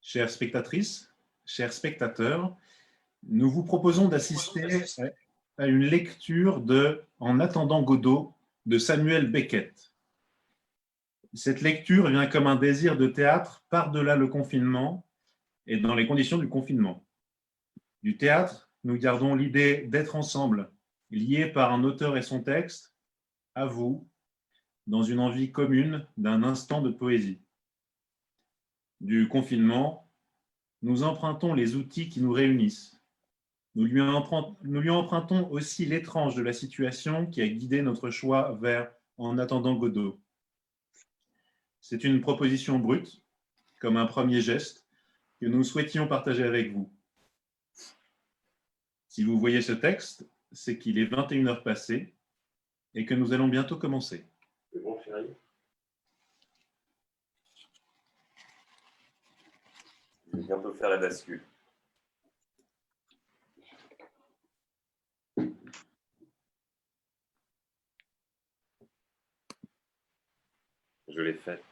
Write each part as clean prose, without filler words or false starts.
Chères spectatrices, chers spectateurs, nous vous proposons d'assister à une lecture de En attendant Godot de Samuel Beckett. Cette lecture vient comme un désir de théâtre par-delà le confinement et dans les conditions du confinement. Du théâtre, nous gardons l'idée d'être ensemble, liés par un auteur et son texte, à vous, dans une envie commune d'un instant de poésie. Du confinement, nous empruntons les outils qui nous réunissent. Nous lui empruntons aussi l'étrange de la situation qui a guidé notre choix vers En attendant Godot. C'est une proposition brute, comme un premier geste, que nous souhaitions partager avec vous. Si vous voyez ce texte, c'est qu'il est 21h passées et que nous allons bientôt commencer. C'est bon, chérie? Je vais bientôt faire la bascule. Je l'ai fait.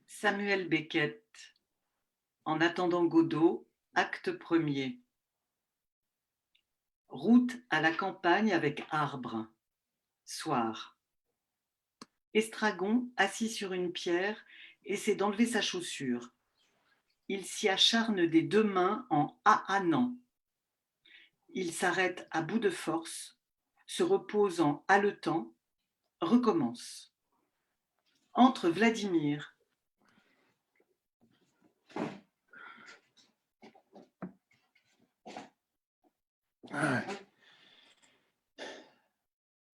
Samuel Beckett, En attendant Godot, acte 1er. Route à la campagne avec arbre. Soir. Estragon, assis sur une pierre, essaie d'enlever sa chaussure. Il s'y acharne des deux mains en ahannant. Il s'arrête à bout de force, se repose en haletant, recommence. Entre Vladimir.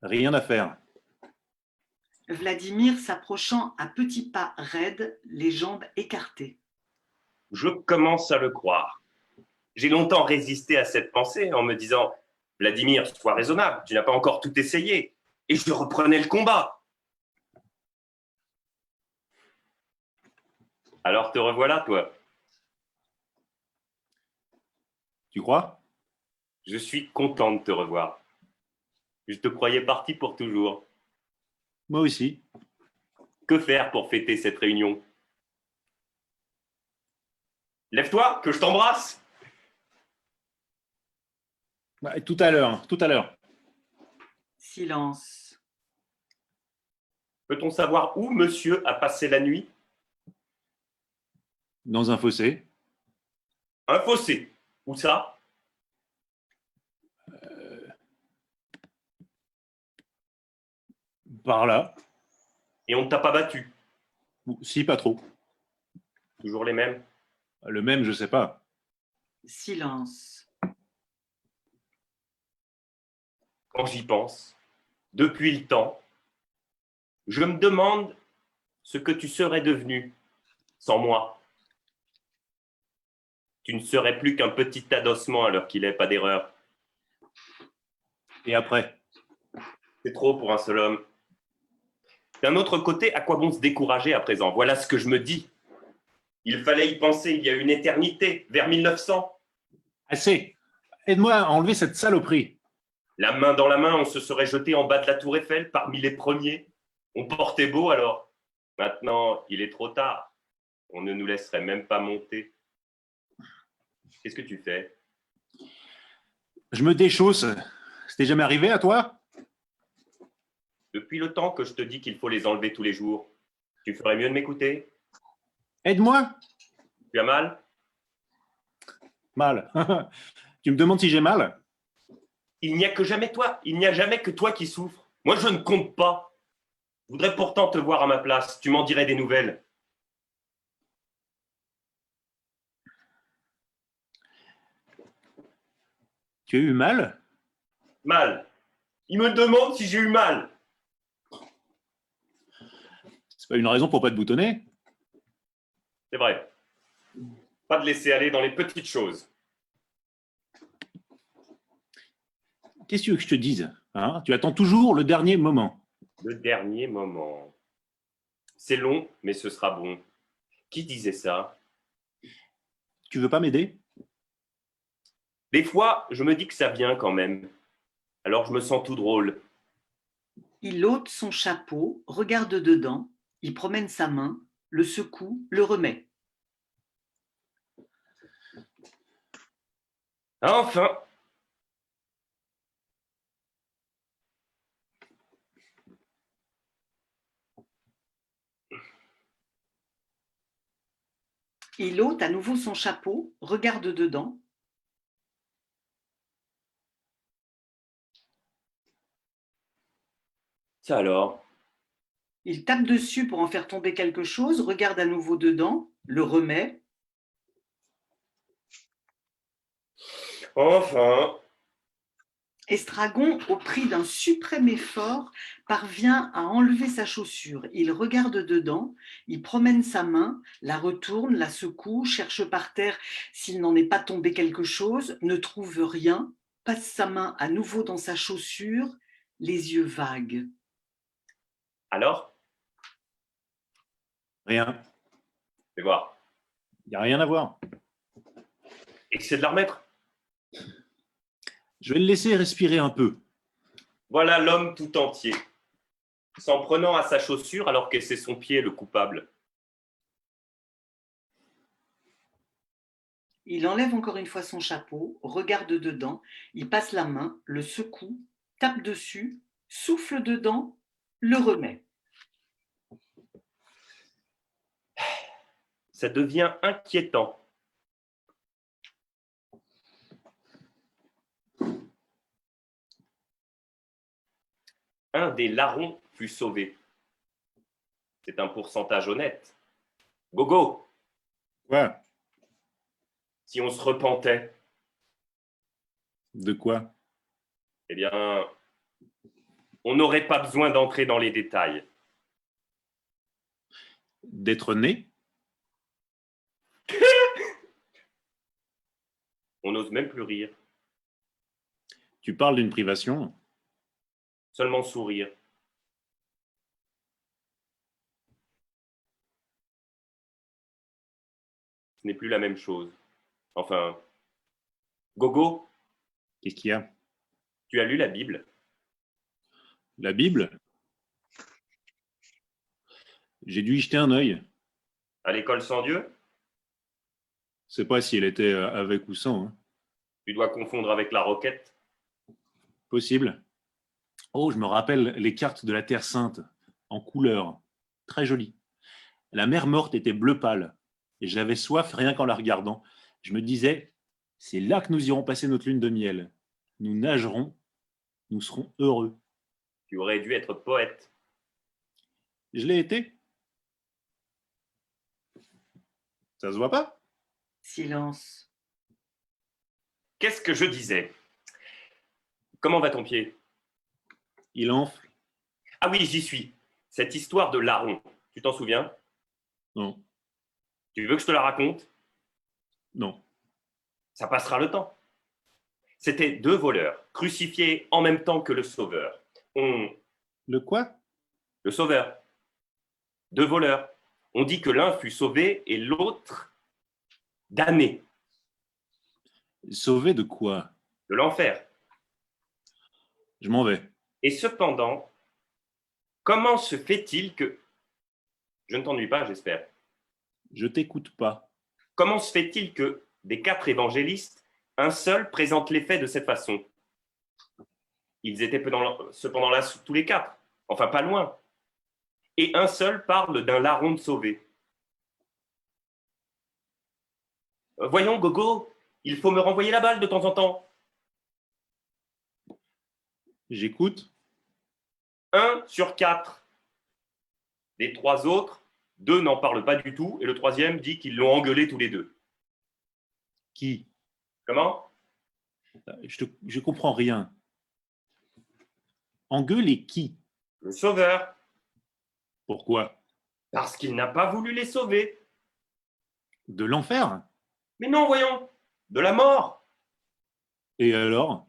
Rien à faire. Vladimir s'approchant à petits pas raides, les jambes écartées. Je commence à le croire. J'ai longtemps résisté à cette pensée en me disant « Vladimir, sois raisonnable, tu n'as pas encore tout essayé. » Et je reprenais le combat. Alors te revoilà, toi. Tu crois? Je suis content de te revoir. Je te croyais parti pour toujours. Moi aussi. Que faire pour fêter cette réunion? Lève-toi, que je t'embrasse. Tout à l'heure, tout à l'heure. Silence. Peut-on savoir où monsieur a passé la nuit? Dans un fossé. Un fossé. Où ça? Par là. Et on ne t'a pas battu? Si, pas trop. Toujours les mêmes? Le même, je sais pas. Silence. Quand j'y pense, depuis le temps, je me demande ce que tu serais devenu sans moi. Tu ne serais plus qu'un petit adossement à l'heure qu'il est, pas d'erreur. Et après? C'est trop pour un seul homme. D'un autre côté, à quoi bon se décourager à présent? Voilà ce que je me dis. Il fallait y penser il y a une éternité, vers 1900. Assez. Aide-moi à enlever cette saloperie. La main dans la main, on se serait jeté en bas de la tour Eiffel parmi les premiers. On portait beau alors. Maintenant, il est trop tard. On ne nous laisserait même pas monter. Qu'est-ce que tu fais? Je me déchausse. C'était jamais arrivé à toi? Depuis le temps que je te dis qu'il faut les enlever tous les jours, tu ferais mieux de m'écouter. Aide-moi. Tu as mal? Mal. Tu me demandes si j'ai mal? Il n'y a que jamais toi. Il n'y a jamais que toi qui souffres. Moi, je ne compte pas. Je voudrais pourtant te voir à ma place. Tu m'en dirais des nouvelles. Tu as eu mal? Mal. Il me demande si j'ai eu mal. C'est pas une raison pour pas te boutonner. C'est vrai. Pas de laisser aller dans les petites choses. Qu'est-ce que tu veux que je te dise, hein? Tu attends toujours le dernier moment. Le dernier moment. C'est long, mais ce sera bon. Qui disait ça? Tu veux pas m'aider? Des fois, je me dis que ça vient quand même. Alors je me sens tout drôle. Il ôte son chapeau, regarde dedans, Il promène sa main, le secoue, le remet. Enfin! Il ôte à nouveau son chapeau, regarde dedans. Ça alors? Il tape dessus pour en faire tomber quelque chose, regarde à nouveau dedans, le remet. Enfin! Estragon, au prix d'un suprême effort, parvient à enlever sa chaussure. Il regarde dedans, il promène sa main, la retourne, la secoue, cherche par terre s'il n'en est pas tombé quelque chose, ne trouve rien, passe sa main à nouveau dans sa chaussure, les yeux vagues. Alors? Rien. Fais voir. Il n'y a rien à voir. Essaie de la remettre. Je vais le laisser respirer un peu. Voilà l'homme tout entier, s'en prenant à sa chaussure alors que c'est son pied le coupable. Il enlève encore une fois son chapeau, regarde dedans, il passe la main, le secoue, tape dessus, souffle dedans, le remet. Ça devient inquiétant. Un des larrons fut sauvé. C'est un pourcentage honnête. Gogo, Quoi? si on se repentait, De quoi? eh bien, on n'aurait pas besoin d'entrer dans les détails. D'être né? On n'ose même plus rire, Tu parles d'une privation? seulement sourire. Ce n'est plus la même chose. Enfin, Gogo, Qu'est-ce qu'il y a? tu as lu la Bible? La Bible? J'ai dû y jeter un œil. À l'école sans Dieu? Je sais pas si elle était avec ou sans, hein. Tu dois confondre avec la roquette. Possible. Oh, je me rappelle les cartes de la Terre Sainte, en couleur. Très jolies. La mer morte était bleu pâle, et j'avais soif rien qu'en la regardant. Je me disais, c'est là que nous irons passer notre lune de miel. Nous nagerons, nous serons heureux. Tu aurais dû être poète. Je l'ai été. Ça se voit pas? Silence. Qu'est-ce que je disais? Comment va ton pied? Il enfle? Ah oui, j'y suis. Cette histoire de larron, tu t'en souviens? Non, Tu veux que je te la raconte? non. Ça passera le temps. C'était deux voleurs, crucifiés en même temps que le sauveur. Le quoi? Le sauveur. Deux voleurs. On dit que l'un fut sauvé et l'autre damné Sauvé de quoi? de l'enfer. Je m'en vais. Et cependant, comment se fait-il que... Je ne t'ennuie pas, j'espère. Je t'écoute pas. Comment se fait-il que, des quatre évangélistes, un seul présente les faits de cette façon? Ils étaient cependant là tous les quatre, enfin pas loin. Et un seul parle d'un larron de sauvé. Voyons, Gogo, il faut me renvoyer la balle de temps en temps. J'écoute. 1 sur 4. Les trois autres, 2 n'en parlent pas du tout, et le troisième dit qu'ils l'ont engueulé tous les deux. Qui? Comment? Je comprends rien. Engueuler qui? Le sauveur. Pourquoi? Parce qu'il n'a pas voulu les sauver. De l'enfer? Mais non, voyons, de la mort. Et alors?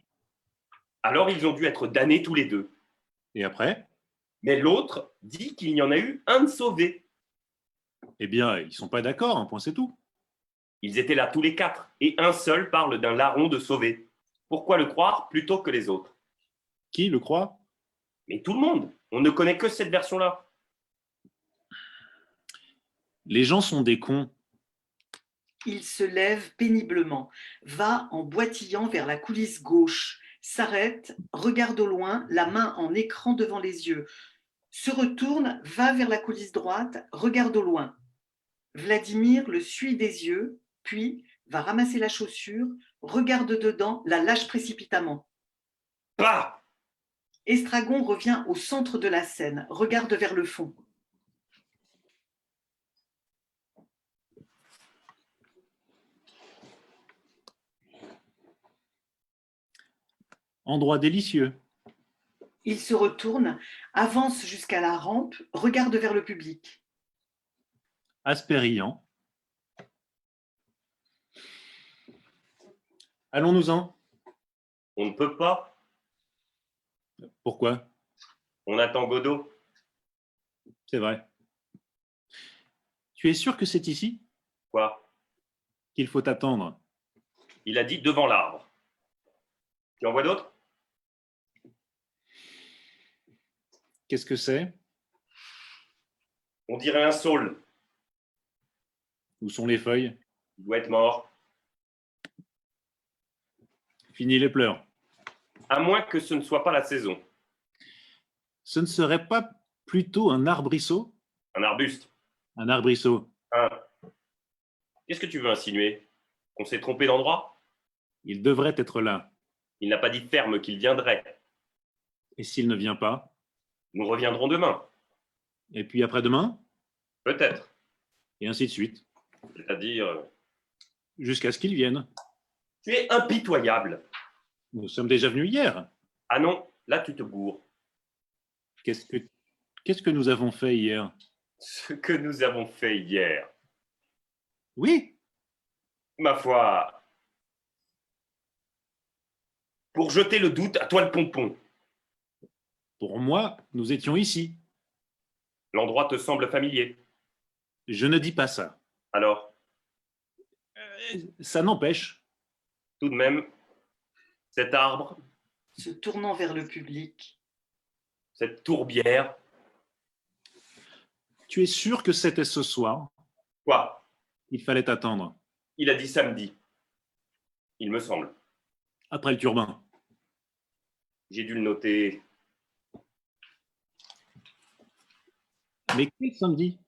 Alors ils ont dû être damnés tous les deux. Et après? Mais l'autre dit qu'il y en a eu un de sauvé. Eh bien, ils sont pas d'accord, un point c'est tout. Ils étaient là tous les quatre, et un seul parle d'un larron de sauvé. Pourquoi le croire plutôt que les autres? Qui le croit? Mais tout le monde, on ne connaît que cette version-là. Les gens sont des cons. Il se lève péniblement, va en boitillant vers la coulisse gauche, s'arrête, regarde au loin, la main en écran devant les yeux, se retourne, va vers la coulisse droite, regarde au loin. Vladimir le suit des yeux, puis va ramasser la chaussure, regarde dedans, la lâche précipitamment. Pas. Estragon revient au centre de la scène, regarde vers le fond. Endroit délicieux. Il se retourne, avance jusqu'à la rampe, regarde vers le public. Aspériant. Allons-nous-en. On ne peut pas. Pourquoi? On attend Godot. C'est vrai. Tu es sûr que c'est ici Quoi? qu'il faut attendre? Il a dit devant l'arbre. Tu en vois d'autres? Qu'est-ce que c'est? On dirait un saule. Où sont les feuilles? Il doit être mort. Fini les pleurs. À moins que ce ne soit pas la saison. Ce ne serait pas plutôt un arbrisseau? Un arbuste. Un arbrisseau. Qu'est-ce que tu veux insinuer? Qu'on s'est trompé d'endroit? Il devrait être là. Il n'a pas dit ferme qu'il viendrait. Et s'il ne vient pas? Nous reviendrons demain. Et puis après-demain? Peut-être. Et ainsi de suite. C'est-à-dire... Jusqu'à ce qu'il vienne. Tu es impitoyable. Nous sommes déjà venus hier. Ah non, là tu te gourres. Qu'est-ce que nous avons fait hier? Ce que nous avons fait hier. Oui, Ma foi... Pour jeter le doute, à toi le pompon. pour moi, nous étions ici. L'endroit te semble familier. Je ne dis pas ça. Alors, Ça n'empêche. tout de même, cet arbre, Se tournant vers le public. cette tourbière, Tu es sûr que c'était ce soir? quoi? Il fallait attendre. Il a dit samedi. Il me semble. Après le turbin. J'ai dû le noter. Mais quel samedi?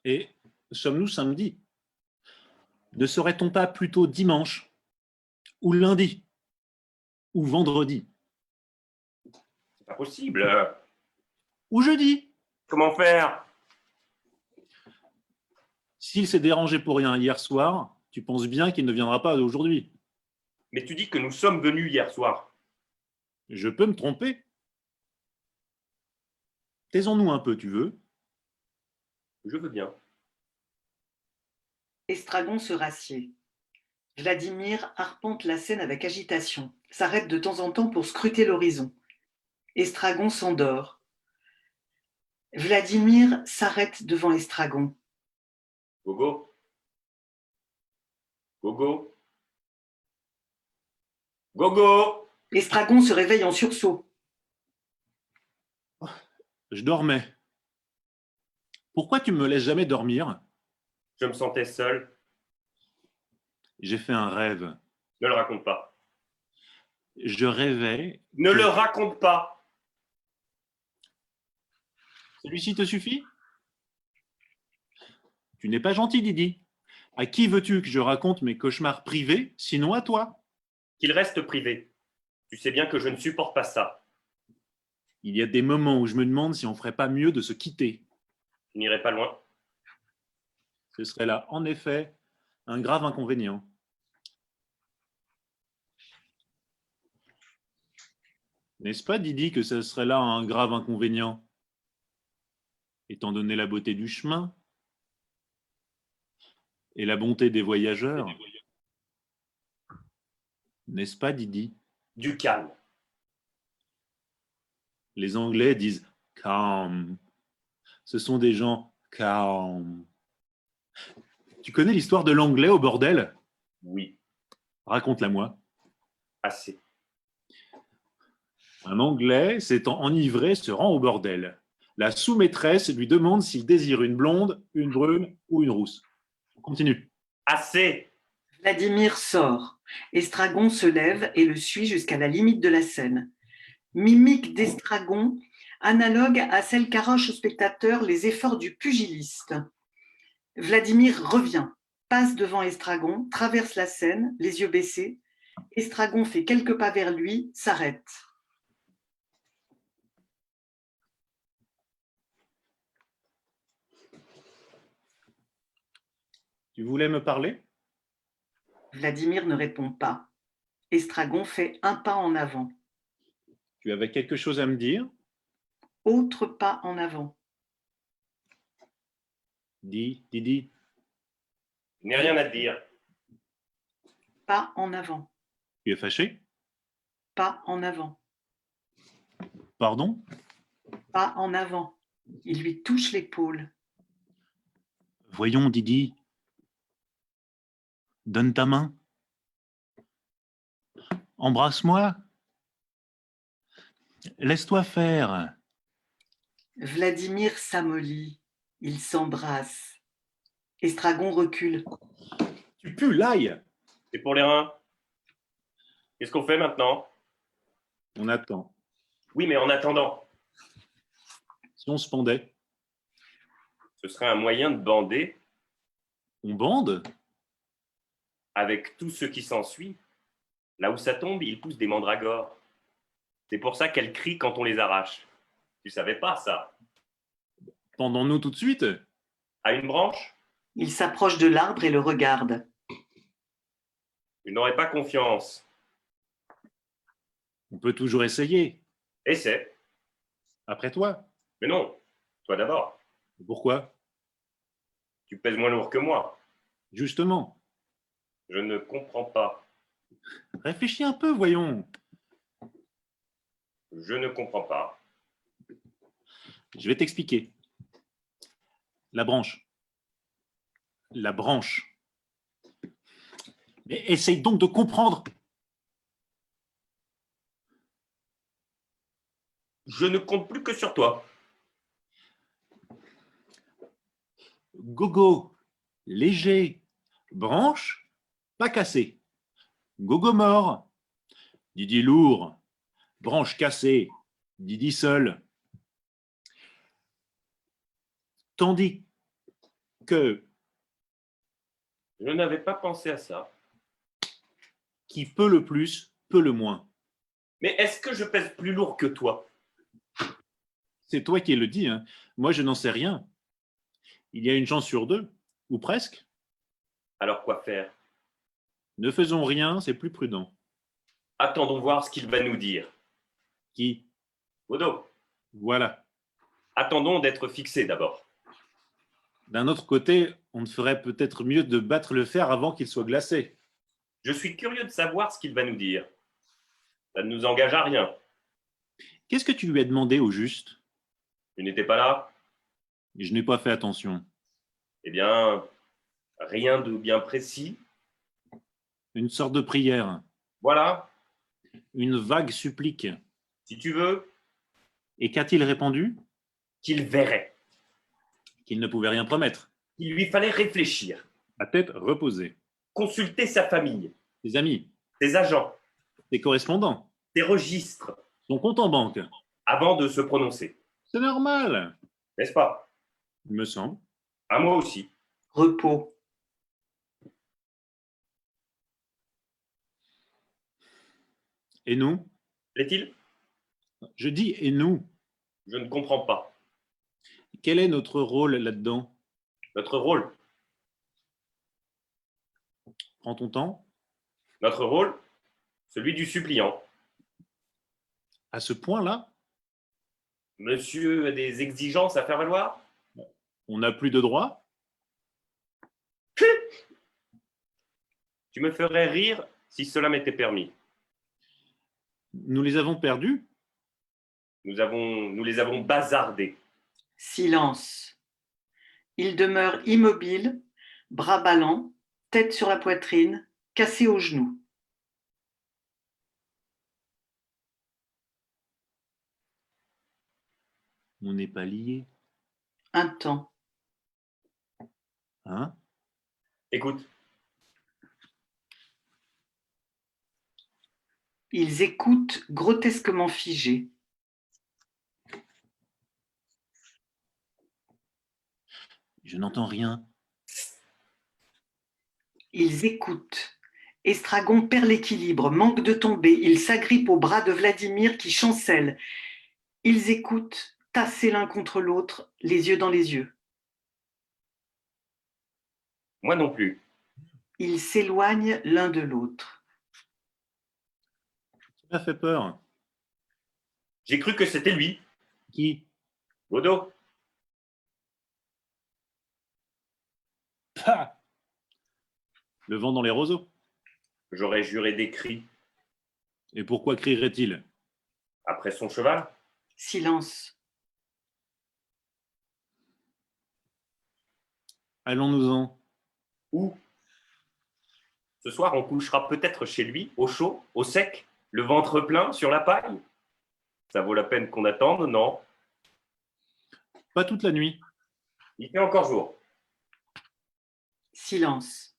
Et sommes-nous samedi? Ne serait-on pas plutôt dimanche? Ou lundi? Ou vendredi? C'est pas possible. Ou jeudi? Comment faire? S'il s'est dérangé pour rien hier soir, tu penses bien qu'il ne viendra pas aujourd'hui. Mais tu dis que nous sommes venus hier soir. Je peux me tromper. Taisons-nous un peu, tu veux? Je veux bien. Estragon se rassied. Vladimir arpente la scène avec agitation, s'arrête de temps en temps pour scruter l'horizon. Estragon s'endort. Vladimir s'arrête devant Estragon. Gogo? Gogo? Gogo? Estragon se réveille en sursaut. Je dormais. Pourquoi tu me laisses jamais dormir? Je me sentais seul. J'ai fait un rêve. Ne le raconte pas. Je rêvais. Ne le raconte pas. Celui-ci te suffit? Tu n'es pas gentil, Didi. À qui veux-tu que je raconte mes cauchemars privés, sinon à toi? Qu'il reste privé. Tu sais bien que je ne supporte pas ça. Il y a des moments où je me demande si on ferait pas mieux de se quitter. Tu n'irais pas loin. Ce serait là, en effet, un grave inconvénient. N'est-ce pas, Didi, que ce serait là un grave inconvénient? Étant donné la beauté du chemin et la bonté des voyageurs. N'est-ce pas, Didi? Du calme. Les Anglais disent calm. Ce sont des gens calm. Tu connais l'histoire de l'Anglais au bordel? Oui, Raconte-la moi. assez. Un Anglais s'étant enivré se rend au bordel. La sous-maîtresse lui demande s'il désire une blonde, une brune ou une rousse. On continue. Assez! Vladimir sort. Estragon se lève et le suit jusqu'à la limite de la scène. Mimique d'Estragon, analogue à celle qu'arrachent au spectateur les efforts du pugiliste. Vladimir revient, passe devant Estragon, traverse la scène, les yeux baissés. Estragon fait quelques pas vers lui, s'arrête. Tu voulais me parler? Vladimir ne répond pas. Estragon fait un pas en avant. Tu avais quelque chose à me dire? Autre pas en avant. Dis, dis. Je n'ai rien à te dire. Pas en avant. Tu es fâché? Pas en avant. Pardon? Pas en avant. Il lui touche l'épaule. Voyons, Didi. Donne ta main. Embrasse-moi. Laisse-toi faire. Vladimir s'amollit. Ils s'embrassent. Estragon recule. Tu pues l'ail. C'est pour les reins. Qu'est-ce qu'on fait maintenant? On attend. Oui, mais en attendant, Si on se pendait, ce serait un moyen de bander on bande? avec tout ce qui s'ensuit. Là où ça tombe, il pousse des mandragores. C'est pour ça qu'elles crient quand on les arrache. Tu savais pas ça? Pendons-nous tout de suite? À une branche, Il s'approche de l'arbre et le regarde. tu n'aurais pas confiance. On peut toujours essayer. Essaie. Après toi. Mais non, toi d'abord. Pourquoi? Tu pèses moins lourd que moi. Justement. Je ne comprends pas. Réfléchis un peu, voyons. Je ne comprends pas. Je vais t'expliquer. La branche. La branche. Mais essaye donc de comprendre. Je ne compte plus que sur toi. Gogo, léger, branche, pas cassée. Gogo mort, Didi lourd, branche cassée, Didi seul. Tandis que Je n'avais pas pensé à ça. qui peut le plus, peut le moins. Mais est-ce que je pèse plus lourd que toi? C'est toi qui le dis, hein. Moi je n'en sais rien. Il y a une chance sur deux, ou presque. Alors quoi faire? Ne faisons rien, c'est plus prudent. Attendons voir ce qu'il va nous dire. Qui? Odo, Voilà. attendons d'être fixés d'abord. D'un autre côté, on ne ferait peut-être mieux de battre le fer avant qu'il soit glacé. Je suis curieux de savoir ce qu'il va nous dire. Ça ne nous engage à rien. Qu'est-ce que tu lui as demandé au juste? Tu n'étais pas là? Je n'ai pas fait attention. Eh bien, rien de bien précis. Une sorte de prière, Voilà, une vague supplique. si tu veux, Et qu'a-t-il répondu? qu'il verrait. Qu'il ne pouvait rien promettre. Il lui fallait réfléchir, La tête reposée. consulter sa famille, Ses amis, ses agents, ses correspondants, ses registres, son compte en banque. avant de se prononcer. C'est normal, N'est-ce pas? il me semble. À moi aussi. Repos. Et nous? L'est-il? Je dis et nous? Je ne comprends pas. Quel est notre rôle là-dedans? Notre rôle, Prends ton temps. notre rôle, celui du suppliant. À ce point-là, Monsieur a des exigences à faire valoir? on n'a plus de droit. Tu me ferais rire si cela m'était permis. Nous les avons perdus. Nous les avons bazardés. Silence. Il demeure immobile, bras ballants, tête sur la poitrine, cassé aux genoux. On n'est pas liés. Un temps. Hein? Écoute, Ils écoutent grotesquement figés. Je n'entends rien. Ils écoutent. Estragon perd l'équilibre, manque de tomber. Il s'agrippe au bras de Vladimir qui chancelle. Ils écoutent, tassés l'un contre l'autre, les yeux dans les yeux. moi non plus. Ils s'éloignent l'un de l'autre. Ça m'a fait peur. J'ai cru que c'était lui, Qui? Godot. Pah! Le vent dans les roseaux. J'aurais juré des cris. Et pourquoi crierait-il? Après son cheval, Silence. Allons-nous-en. où? Ce soir, on couchera peut-être chez lui, au chaud, au sec, le ventre plein, sur la paille. Ça vaut la peine qu'on attende, non? Pas toute la nuit. Il fait encore jour. Silence.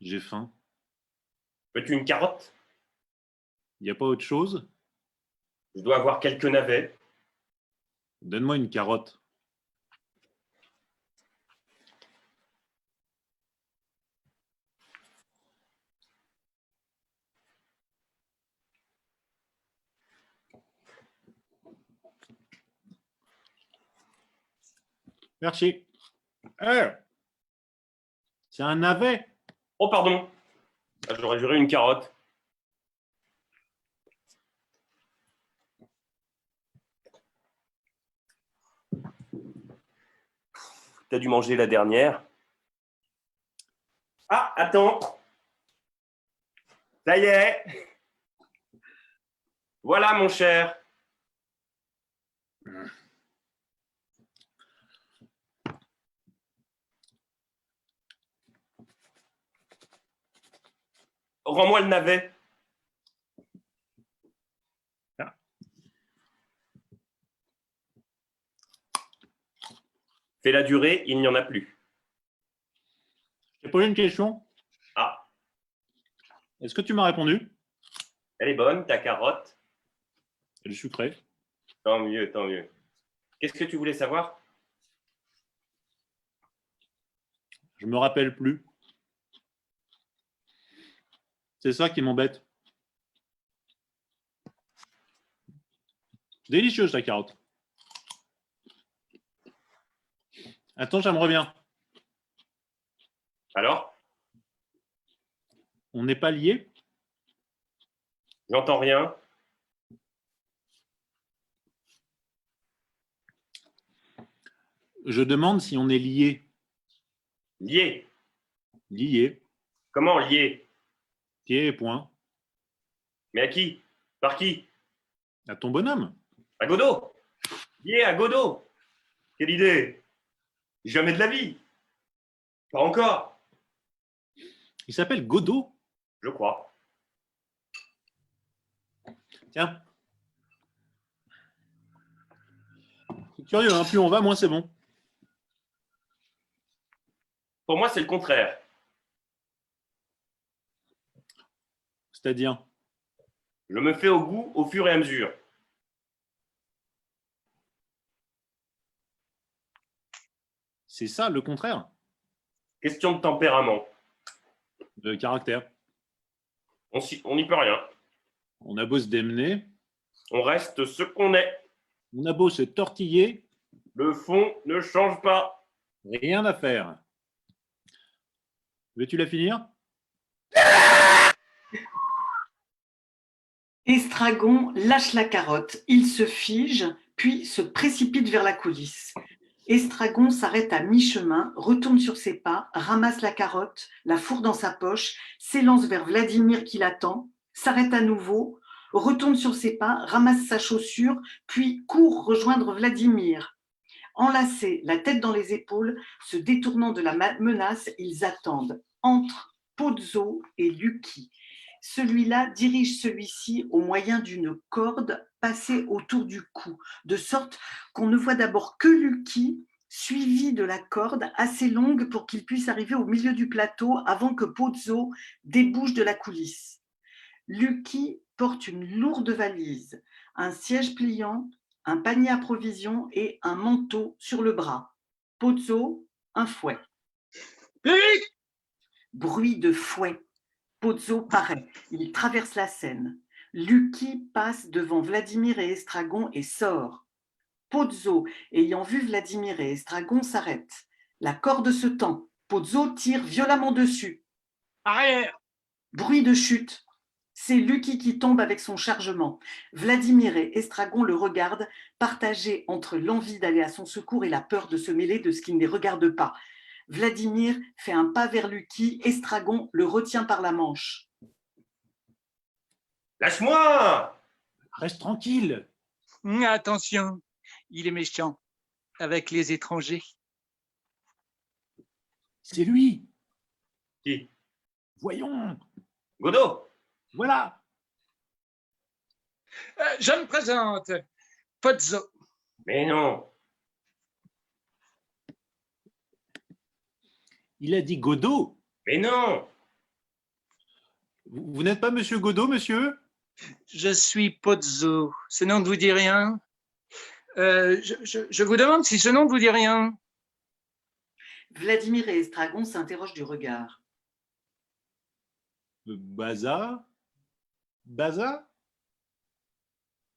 J'ai faim. Veux-tu une carotte? Il n'y a pas autre chose? Je dois avoir quelques navets. Donne-moi une carotte. Merci. C'est un navet. Oh, pardon. Ah, j'aurais juré une carotte. T'as dû manger la dernière. Ah, attends. Ça y est. Voilà, mon cher. Rends-moi le navet. Ah. Fais la durée, il n'y en a plus. J'ai posé une question. Ah, Est-ce que tu m'as répondu? elle est bonne, ta carotte. Elle est sucrée. Tant mieux, tant mieux. Qu'est-ce que tu voulais savoir? Je me rappelle plus. C'est ça qui m'embête. Délicieuse ta carotte. Attends, ça me revient. Alors? On n'est pas liés? J'entends rien. Je demande si on est liés. Lié. Liés. Comment lié? Pied et point. Mais à qui? Par qui? À ton bonhomme. À Godot. Lié à Godot. Quelle idée? Jamais de la vie. Pas encore. Il s'appelle Godot. Je crois. Tiens. C'est curieux, hein, plus on va, moins c'est bon. Pour moi, c'est le contraire. C'est-à-dire, Je me fais au goût au fur et à mesure. c'est ça le contraire Question de tempérament. de caractère. On n'y peut rien. On a beau se démener, On reste ce qu'on est. on a beau se tortiller, Le fond ne change pas. rien à faire. Veux-tu la finir? Estragon lâche la carotte. Il se fige, puis se précipite vers la coulisse. Estragon s'arrête à mi-chemin, retourne sur ses pas, ramasse la carotte, la fourre dans sa poche, s'élance vers Vladimir qui l'attend, s'arrête à nouveau, retourne sur ses pas, ramasse sa chaussure, puis court rejoindre Vladimir. Enlacés, la tête dans les épaules, se détournant de la menace, ils attendent entre Pozzo et Lucky. Celui-là dirige celui-ci au moyen d'une corde passée autour du cou, de sorte qu'on ne voit d'abord que Lucky, suivi de la corde assez longue pour qu'il puisse arriver au milieu du plateau avant que Pozzo débouche de la coulisse. Lucky porte une lourde valise, un siège pliant, un panier à provisions et un manteau sur le bras. Pozzo, un fouet. Public! Bruit de fouet. Pozzo paraît. Il traverse la scène. Lucky passe devant Vladimir et Estragon et sort. Pozzo, ayant vu Vladimir et Estragon, s'arrête. La corde se tend. Pozzo tire violemment dessus. Arrière! Bruit de chute. C'est Lucky qui tombe avec son chargement. Vladimir et Estragon le regardent, partagés entre l'envie d'aller à son secours et la peur de se mêler de ce qui ne les regarde pas. Vladimir fait un pas vers Lucky, Estragon le retient par la manche. Lâche-moi! Reste tranquille. Attention, il est méchant avec les étrangers. C'est lui. Qui? Voyons. Godot? Voilà. Je me présente, Pozzo. Mais non. Il a dit Godot. Mais non. Vous n'êtes pas Monsieur Godot, monsieur? Je suis Pozzo. Ce nom ne vous dit rien? Je vous demande si ce nom ne vous dit rien. Vladimir et Estragon s'interrogent du regard. Baza? Baza?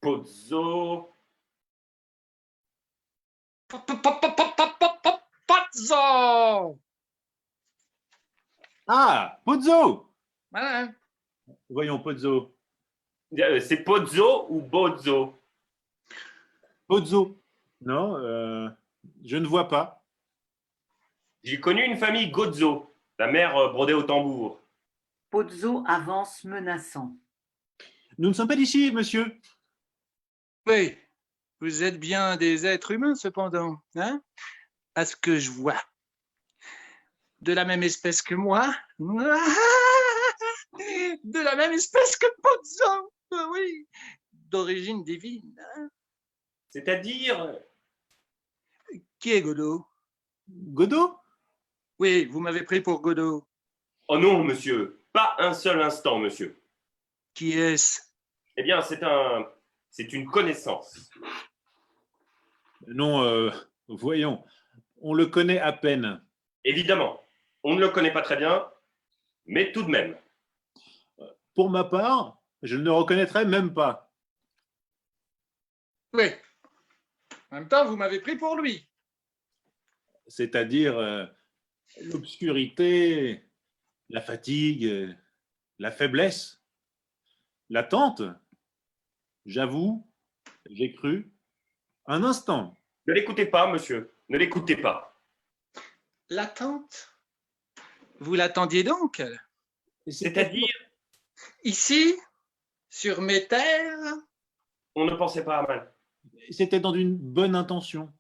Pozzo. Pozzo! Ah, Pozzo. Voilà. Voyons, Pozzo. C'est Pozzo ou Bozzo? Pozzo. Non, je ne vois pas. J'ai connu une famille Gozzo, la mère brodée au tambour. Pozzo avance menaçant. Nous ne sommes pas d'ici, monsieur. Oui, vous êtes bien des êtres humains cependant, hein? À ce que je vois. De la même espèce que moi. De la même espèce que Pozzo. Oui, d'origine divine. Hein? C'est-à-dire... Qui est Godot? Godot? Oui, vous m'avez pris pour Godot. Oh non, monsieur. Pas un seul instant, monsieur. Qui est-ce? Eh bien, c'est une connaissance. Non, voyons. On le connaît à peine. Évidemment, on ne le connaît pas très bien, mais tout de même. Pour ma part, je ne le reconnaîtrais même pas. Oui. En même temps, vous m'avez pris pour lui. C'est-à-dire l'obscurité, la fatigue, la faiblesse, l'attente. J'avoue, j'ai cru un instant. Ne l'écoutez pas, monsieur. Ne l'écoutez pas. L'attente? Vous l'attendiez donc? C'est-à-dire, Ici, sur mes terres? on ne pensait pas à mal. C'était dans une bonne intention.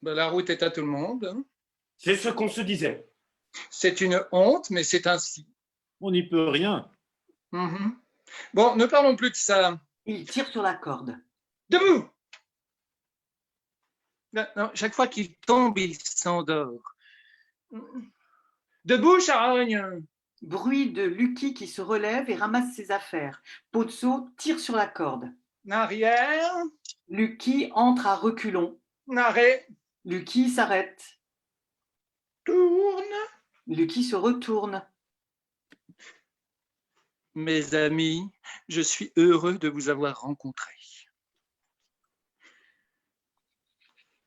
Ben, la route est à tout le monde. Hein. C'est ce qu'on se disait. C'est une honte, mais c'est ainsi. On n'y peut rien. Mhm. Bon, ne parlons plus de ça. Il tire sur la corde. Debout! Non, non, chaque fois qu'il tombe, il s'endort. Debout, charogne! Bruit de Lucky qui se relève et ramasse ses affaires. Pozzo tire sur la corde. Arrière, Lucky entre à reculons. arrêt, Lucky s'arrête. tourne. Lucky se retourne. Mes amis, je suis heureux de vous avoir rencontrés.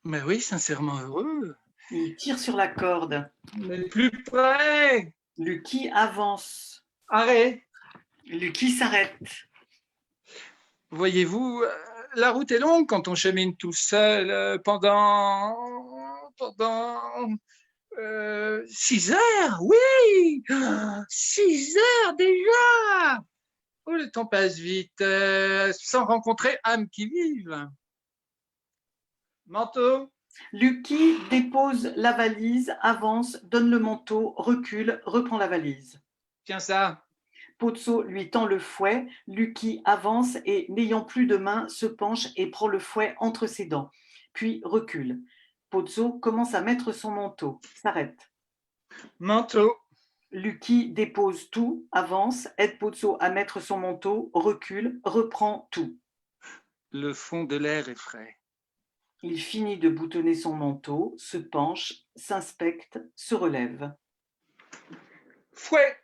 Mais oui, sincèrement heureux. Il tire sur la corde. Mais plus près. Lucky avance. Arrêt. Lucky s'arrête. Voyez-vous, la route est longue quand on chemine tout seul pendant 6 heures, oui, 6 heures déjà. Oh, le temps passe vite, sans rencontrer âme qui vive. Manteau. Lucky dépose la valise, avance, donne le manteau, recule, reprend la valise. Tiens ça. Pozzo lui tend le fouet. Lucky avance et, n'ayant plus de main, se penche et prend le fouet entre ses dents, puis recule. Pozzo commence à mettre son manteau, s'arrête. Manteau. Lucky dépose tout, avance, aide Pozzo à mettre son manteau, recule, reprend tout. Le fond de l'air est frais. Il finit de boutonner son manteau, se penche, s'inspecte, se relève. Fouet.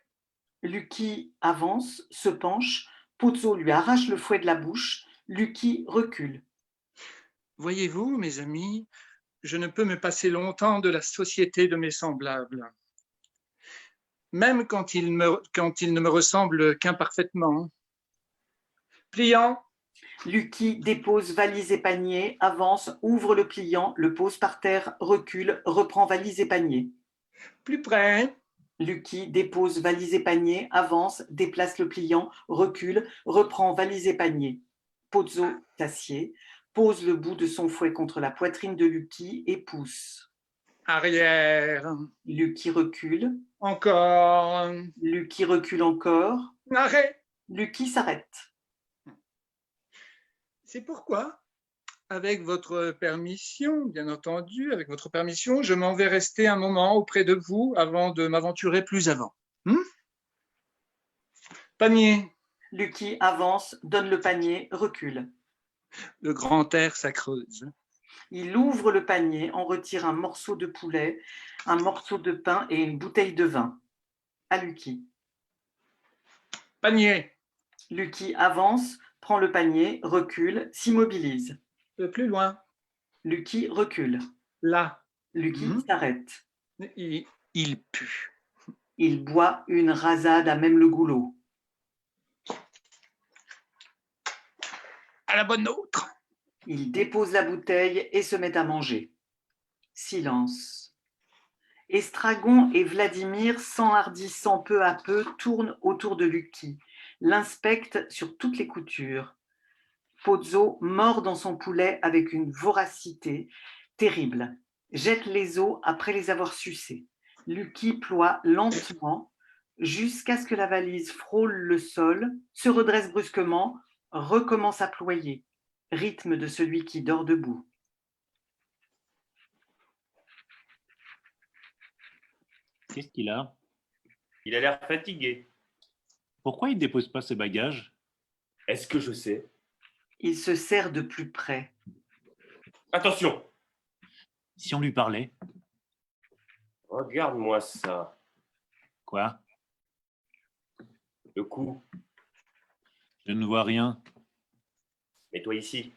Lucky avance, se penche, Pozzo lui arrache le fouet de la bouche, Lucky recule. Voyez-vous, mes amis, je ne peux me passer longtemps de la société de mes semblables. Même quand ils ne me ressemblent qu'imparfaitement. Pliant. Lucky dépose valise et panier, avance, ouvre le pliant, le pose par terre, recule, reprend valise et panier. Plus près. Lucky dépose valise et panier, avance, déplace le pliant, recule, reprend valise et panier. Pozzo s'assied, pose le bout de son fouet contre la poitrine de Lucky et pousse. Arrière. Lucky recule. Encore. Lucky recule encore. Arrêt. Lucky s'arrête. C'est pourquoi, avec votre permission, bien entendu, avec votre permission, je m'en vais rester un moment auprès de vous avant de m'aventurer plus avant. Panier. Lucky avance, donne le panier, recule. Le grand air s'accreuse. Il ouvre le panier, en retire un morceau de poulet, un morceau de pain et une bouteille de vin. À Lucky. Panier. Lucky avance, prend le panier, recule, s'immobilise. Plus loin. Lucky recule. Là. Lucky s'arrête. Il pue. Il boit une rasade à même le goulot. À la bonne nôtre. Il dépose la bouteille et se met à manger. Silence. Estragon et Vladimir, s'enhardissant peu à peu, tournent autour de Lucky, l'inspectent sur toutes les coutures. Pozzo mord dans son poulet avec une voracité terrible, jette les os après les avoir sucés. Lucky ploie lentement jusqu'à ce que la valise frôle le sol, se redresse brusquement, recommence à ployer, rythme de celui qui dort debout. Qu'est-ce qu'il a? Il a l'air fatigué. Pourquoi il ne dépose pas ses bagages? Est-ce que je sais? Il se serre de plus près. Attention! Si on lui parlait? Regarde-moi ça. Quoi? Le cou. Je ne vois rien. Mets-toi ici.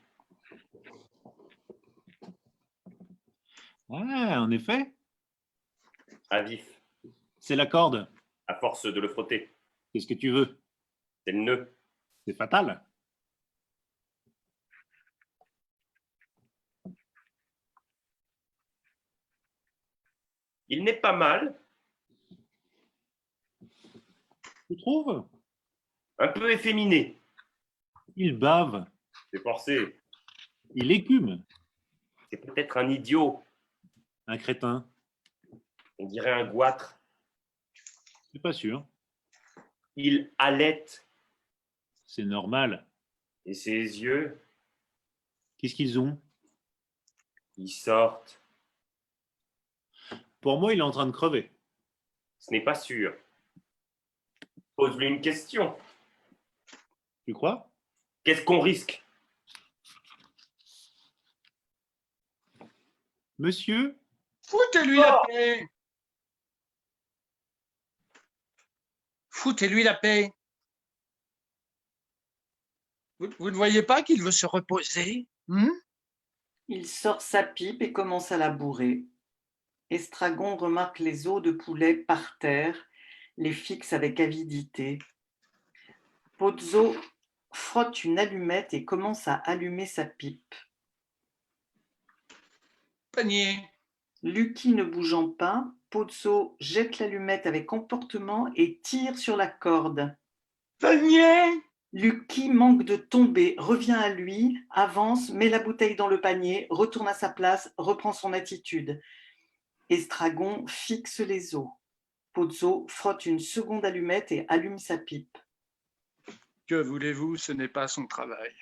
Ouais, en effet. À vif. C'est la corde. À force de le frotter. Qu'est-ce que tu veux? C'est le nœud. C'est fatal. Il n'est pas mal. Tu trouves? Un peu efféminé. Il bave. C'est forcé. Il écume. C'est peut-être un idiot. Un crétin. On dirait un goitre. C'est pas sûr. Il halète. C'est normal. Et ses yeux, Qu'est-ce qu'ils ont? ils sortent. Pour moi, il est en train de crever. Ce n'est pas sûr. Pose-lui une question. Tu crois? Qu'est-ce qu'on risque? Monsieur? Foutez-lui la paix. Foutez-lui la paix. Vous ne voyez pas qu'il veut se reposer? Il sort sa pipe et commence à la bourrer. Estragon remarque les os de poulet par terre, les fixe avec avidité. Pozzo frotte une allumette et commence à allumer sa pipe. Panier. Lucky ne bougeant pas, Pozzo jette l'allumette avec comportement et tire sur la corde. Panier. Lucky manque de tomber, revient à lui, avance, met la bouteille dans le panier, retourne à sa place, reprend son attitude. Estragon fixe les os. Pozzo frotte une seconde allumette et allume sa pipe. Que voulez-vous, ce n'est pas son travail.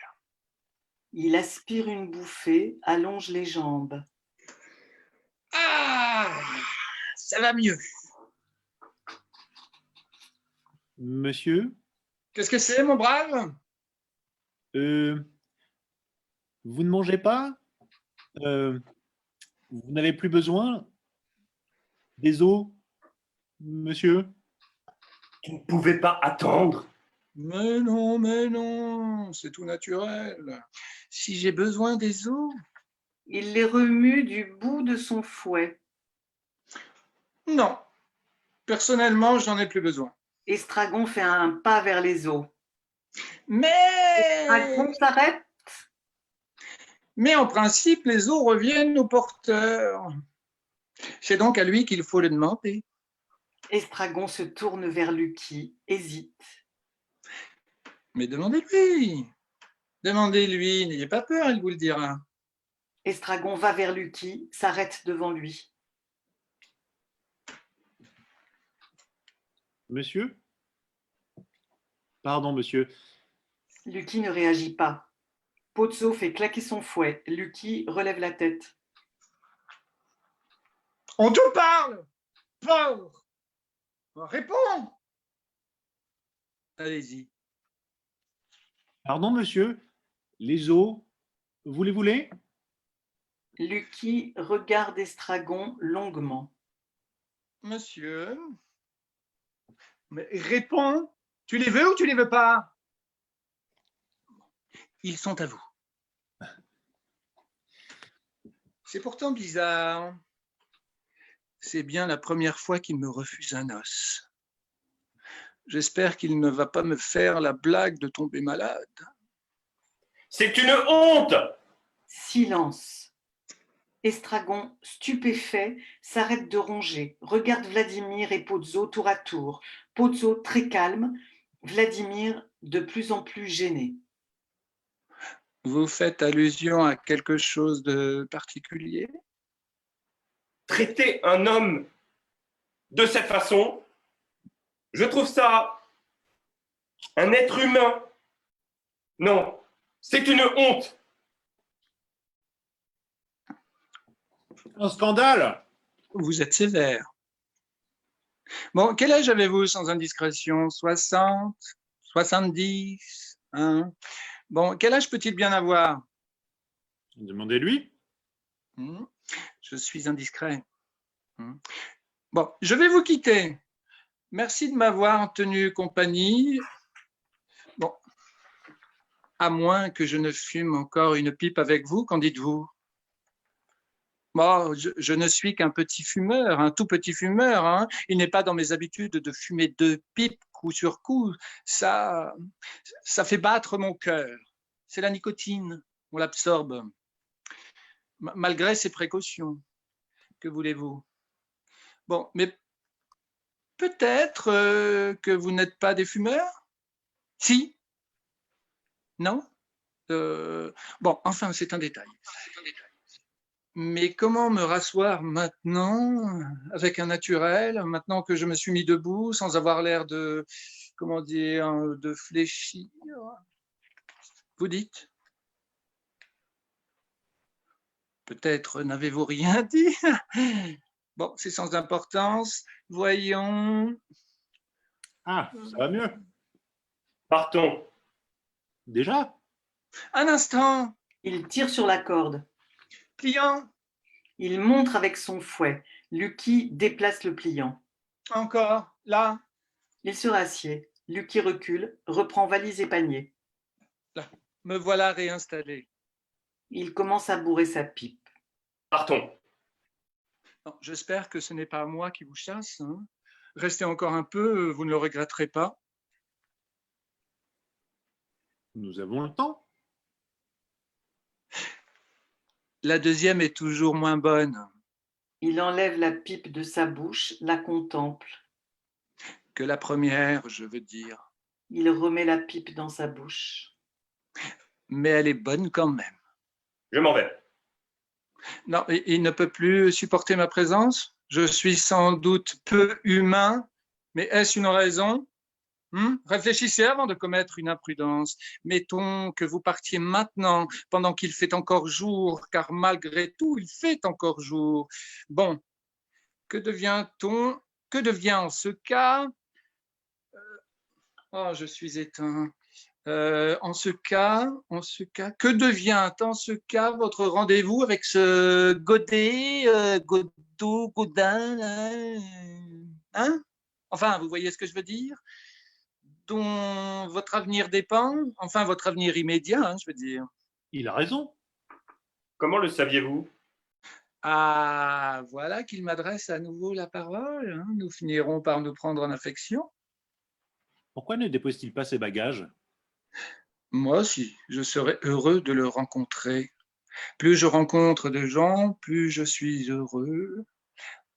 Il aspire une bouffée, allonge les jambes. Ah, ça va mieux. Monsieur, Qu'est-ce que c'est, mon brave? vous ne mangez pas? Vous n'avez plus besoin des os, monsieur? Tu ne pouvais pas attendre. Mais non, c'est tout naturel. Si j'ai besoin des os, Il les remue du bout de son fouet. non. Personnellement, je n'en ai plus besoin. Estragon fait un pas vers les os. Mais Estragon s'arrête. en principe, les os reviennent au porteur. C'est donc à lui qu'il faut le demander. Estragon se tourne vers Lucky, hésite. Mais demandez-lui. Demandez-lui, n'ayez pas peur, il vous le dira. Estragon va vers Lucky, s'arrête devant lui. Monsieur? Pardon, monsieur. Lucky ne réagit pas. Pozzo fait claquer son fouet. Lucky relève la tête. On te parle, pauvre. Réponds. Allez-y. Pardon, monsieur. Les os, vous les voulez? Lucky regarde Estragon longuement. Monsieur, mais réponds. Tu les veux ou tu les veux pas? Ils sont à vous. C'est pourtant bizarre. C'est bien la première fois qu'il me refuse un os. J'espère qu'il ne va pas me faire la blague de tomber malade. C'est une honte. Silence. Estragon, stupéfait, s'arrête de ronger, regarde Vladimir et Pozzo tour à tour. Pozzo très calme, Vladimir de plus en plus gêné. Vous faites allusion à quelque chose de particulier? Traiter un homme de cette façon, je trouve ça un être humain. Non, c'est une honte. Un scandale! Vous êtes sévère. Bon, quel âge avez-vous sans indiscrétion? 60? 70? Hein? Bon, quel âge peut-il bien avoir? Demandez-lui. Je suis indiscret. Bon, je vais vous quitter. Merci de m'avoir tenu compagnie. Bon, à moins que je ne fume encore une pipe avec vous, qu'en dites-vous? Bon, je ne suis qu'un petit fumeur, un tout petit fumeur. Hein. Il n'est pas dans mes habitudes de fumer 2 pipes coup sur coup. Ça fait battre mon cœur. C'est la nicotine, on l'absorbe. Malgré ces précautions, que voulez-vous? Bon, mais peut-être que vous n'êtes pas des fumeurs? Si? Non? Bon, enfin, c'est un détail. Mais comment me rasseoir maintenant, avec un naturel, maintenant que je me suis mis debout, sans avoir l'air de, comment dire, de fléchir? Vous dites? Peut-être n'avez-vous rien dit? Bon, c'est sans importance. Voyons. Ah, ça va mieux. Partons. Déjà? Un instant. Il tire sur la corde. Pliant. Il montre avec son fouet. Lucky déplace le pliant. Encore. Là. Il se rassied. Lucky recule, reprend valise et panier. Là. Me voilà réinstallé. Il commence à bourrer sa pipe. Partons. J'espère que ce n'est pas moi qui vous chasse. Hein. Restez encore un peu, vous ne le regretterez pas. Nous avons le temps. La deuxième est toujours moins bonne. Il enlève la pipe de sa bouche, la contemple. Que la première, je veux dire. Il remet la pipe dans sa bouche. Mais elle est bonne quand même. Je m'en vais. Non, il ne peut plus supporter ma présence. Je suis sans doute peu humain, mais est-ce une raison? Réfléchissez avant de commettre une imprudence. Mettons que vous partiez maintenant, pendant qu'il fait encore jour, car malgré tout, il fait encore jour. Bon, que devient-on? Que devient en ce cas? Oh, je suis éteint. En ce cas, que devient en ce cas votre rendez-vous avec ce Godet, Godot, Godin, hein? Enfin, vous voyez ce que je veux dire? Dont votre avenir dépend, enfin votre avenir immédiat, hein, je veux dire. Il a raison. Comment le saviez-vous? Ah, voilà qu'il m'adresse à nouveau la parole, hein. Nous finirons par nous prendre en affection. Pourquoi ne dépose-t-il pas ses bagages? Moi aussi, je serais heureux de le rencontrer. Plus je rencontre de gens, plus je suis heureux.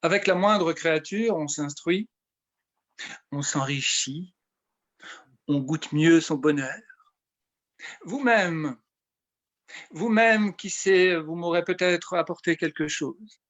Avec la moindre créature, on s'instruit, on s'enrichit, on goûte mieux son bonheur. Vous-même, qui sait, vous m'aurez peut-être apporté quelque chose.